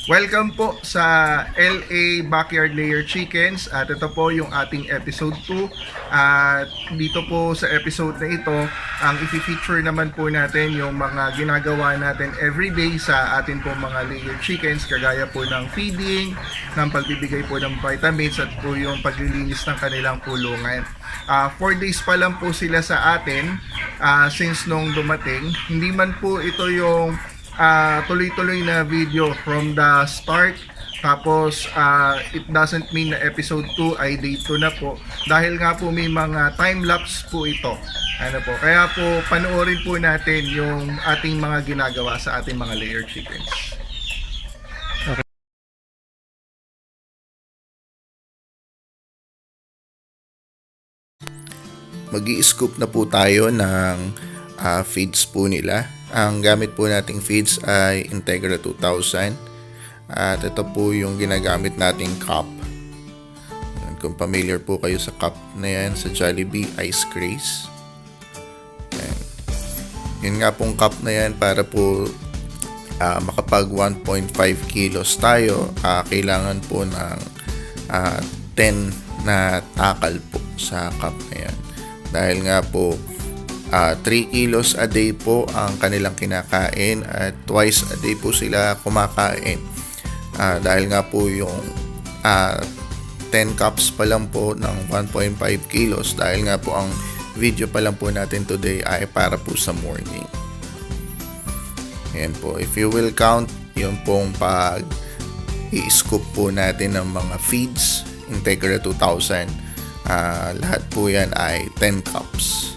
Welcome po sa LA Backyard Layer Chickens at ito po yung ating episode 2 at dito po sa episode na ito ang i-feature naman po natin yung mga ginagawa natin everyday sa atin po mga layer chickens kagaya po ng feeding, ng pagbibigay po ng vitamins at po yung paglilinis ng kanilang kulungan. 4 days pa lang po sila sa atin since nung dumating. Hindi man po ito yung tuloy-tuloy na video from the start. Tapos it doesn't mean na episode 2 ay day 2 na po dahil nga po may mga time lapse po ito. Ano po, kaya po panoorin po natin yung ating mga ginagawa sa ating mga layer chickens. Mag-i-scoop na po tayo ng feeds po nila. Ang gamit po nating feeds ay Integra 2000 at ito po yung ginagamit nating cup. Kung familiar po kayo sa cup na yan sa Jollibee Ice Craze. Yun nga pong cup na yan para po makapag 1.5 kilos tayo, kailangan po ng 10 na takal po sa cup na yan. Dahil nga po 3 kilos a day po ang kanilang kinakain at twice a day po sila kumakain. Dahil nga po yung 10 cups pa lang po ng 1.5 kilos dahil nga po ang video pa lang po natin today ay para po sa morning. Ayan po, if you will count yung pong pag i-scoop po natin ng mga feeds Integra 2000, lahat po yan ay 10 cups.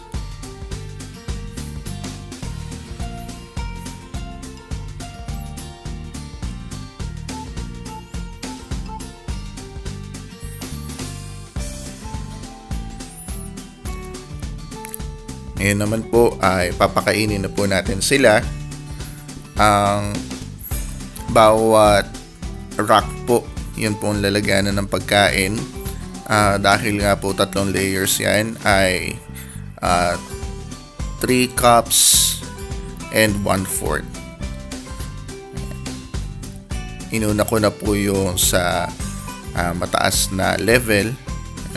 Ngayon naman po ay papakainin na po natin sila. Ang bawat rack po, yun po ang lalagyanan ng pagkain. Dahil nga po 3 layers yan ay 3 cups and 1/4. Inuna ko na po yung sa mataas na level.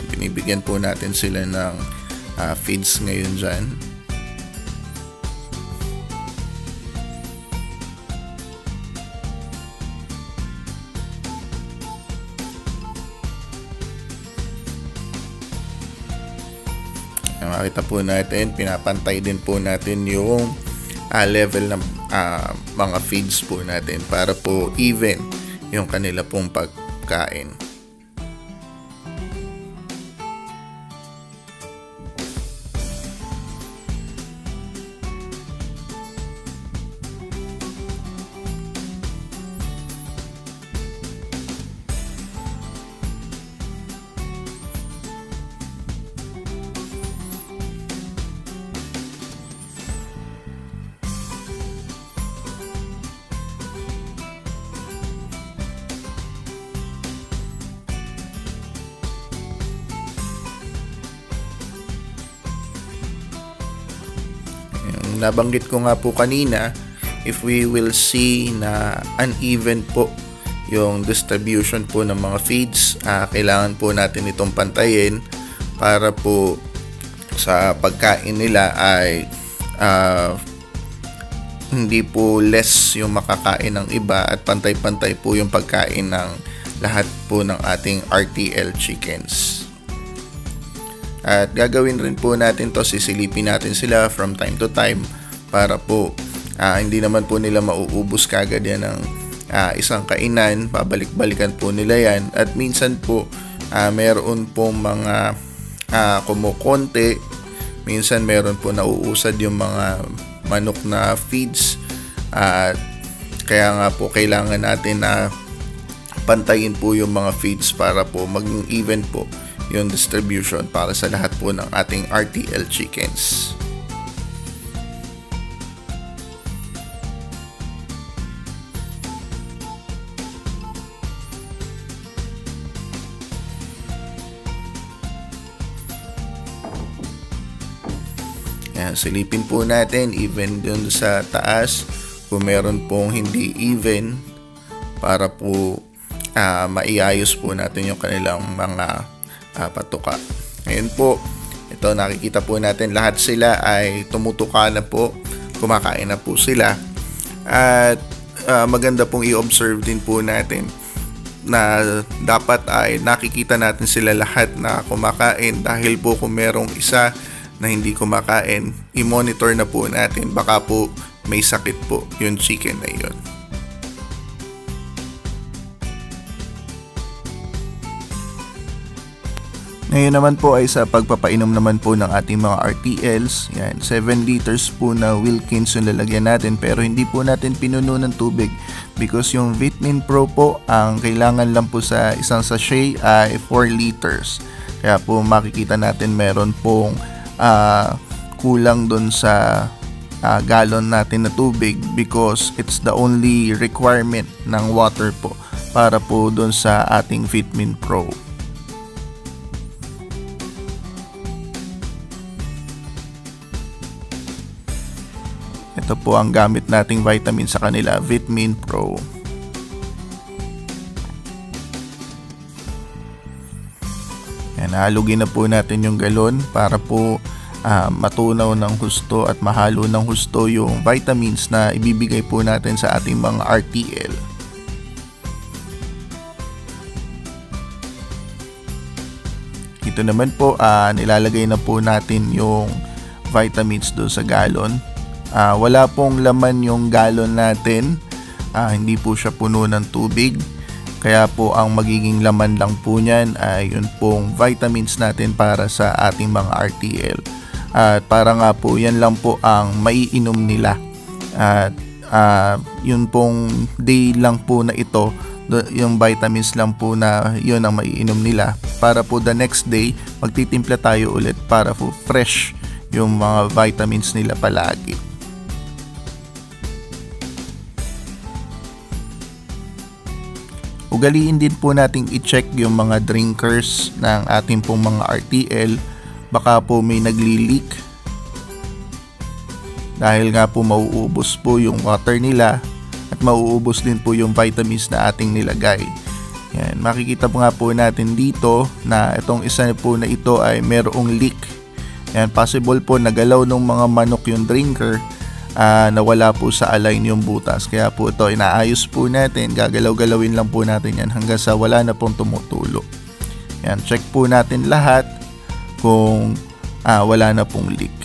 Binibigyan po natin sila ng feeds ngayon dyan. Makita po natin, pinapantay din po natin yung level ng mga feeds po natin para po even yung kanila pong pagkain. Nabanggit ko nga po kanina, if we will see na uneven po yung distribution po ng mga feeds, kailangan po natin itong pantayin para po sa pagkain nila ay hindi po less yung makakain ng iba at pantay-pantay po yung pagkain ng lahat po ng ating RTL chickens. At gagawin rin po natin to, sisilipin natin sila from time to time para po hindi naman po nila mauubos kagad yan ng isang kainan, babalik-balikan po nila yan at minsan po meron pong mga kumukonti, minsan meron po nauusad yung mga manok na feeds at kaya nga po kailangan natin na pantayin po yung mga feeds para po maging even po yung distribution para sa lahat po ng ating RTL chickens. Ayan, silipin po natin even dun sa taas kung meron pong hindi even para po maiayos po natin yung kanilang mga patuka. Ngayon po, ito nakikita po natin lahat sila ay tumutuka na po, kumakain na po sila. At maganda pong i-observe din po natin na dapat ay nakikita natin sila lahat na kumakain, dahil po kung merong isa na hindi kumakain, i-monitor na po natin, baka po may sakit po yung chicken na yun. Ngayon naman po ay sa pagpapainom naman po ng ating mga RTLs. Yan, 7 liters po na Wilkins yung lalagyan natin, pero hindi po natin pinuno ng tubig because yung Vitamin Pro po, ang kailangan lang po sa isang sachet ay 4 liters. Kaya po makikita natin meron pong kulang dun sa gallon natin na tubig because it's the only requirement ng water po para po dun sa ating Vitamin Pro. Ito po ang gamit nating vitamin sa kanila, Vitamin Pro. Yan, halugin na po natin yung galon para po matunaw ng husto at mahalo ng husto yung vitamins na ibibigay po natin sa ating mga RTL. Ito naman po, nilalagay na po natin yung vitamins doon sa galon. Wala pong laman yung galon natin, hindi po siya puno ng tubig, kaya po ang magiging laman lang po niyan ay yun pong vitamins natin para sa ating mga RTL, at para nga po yan lang po ang maiinom nila, at yun pong day lang po na ito, yung vitamins lang po na yun ang maiinom nila, para po the next day magtitimpla tayo ulit para po fresh yung mga vitamins nila palagi. Ugaliin din po nating i-check yung mga drinkers ng ating pong mga RTL, baka po may nagli-leak dahil nga po mauubos po yung water nila at mauubos din po yung vitamins na ating nilagay. Yan, makikita po nga po natin dito na itong isa po na ito ay merong leak. Yan, possible po nagalaw ng mga manok yung drinker, nawala po sa align yung butas, kaya po ito inaayos po natin, gagalaw-galawin lang po natin yan hanggang sa wala na pong tumutulo. Yan, check po natin lahat kung wala na pong leak.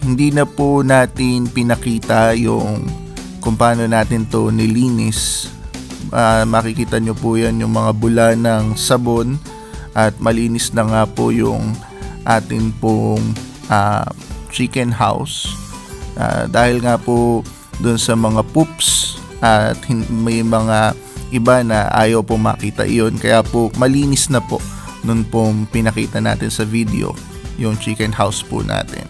Hindi na po natin pinakita yung kung paano natin to nilinis. Makikita nyo po yan yung mga bula ng sabon, at malinis na nga po yung atin pong chicken house, dahil nga po dun sa mga poops at may mga iba na ayaw po makita iyon, kaya po malinis na po nun pong pinakita natin sa video yung chicken house po natin.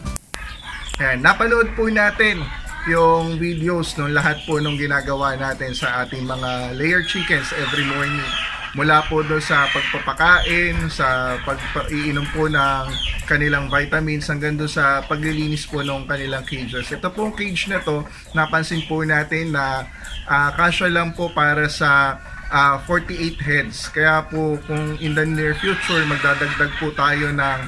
Yan, napanood po natin yung videos nung lahat po nung ginagawa natin sa ating mga layer chickens every morning. Mula po doon sa pagpapakain, sa pag-iinom po ng kanilang vitamins, hanggang doon sa paglilinis po ng kanilang cages. Ito pong cage na to, napansin po natin na kasya lang po para sa 48 heads. Kaya po kung in the near future magdadagdag po tayo ng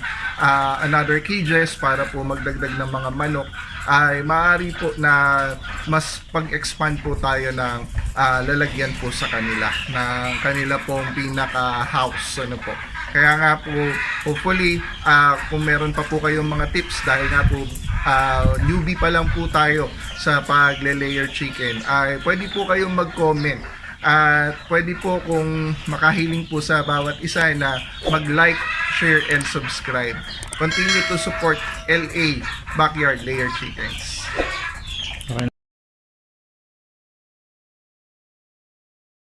another cages para po magdagdag ng mga manok, ay maaari po na mas pag-expand po tayo ng lalagyan po sa kanila ng kanila pong pinaka house, ano po. Kaya nga po, hopefully kung meron pa po kayong mga tips, dahil nga po newbie pa lang po tayo sa pagle-layer chicken, ay pwede po kayong mag-comment. At pwede po kung makahiling po sa bawat isa na mag-like, share, and subscribe. Continue to support LA Backyard Layer Chickens.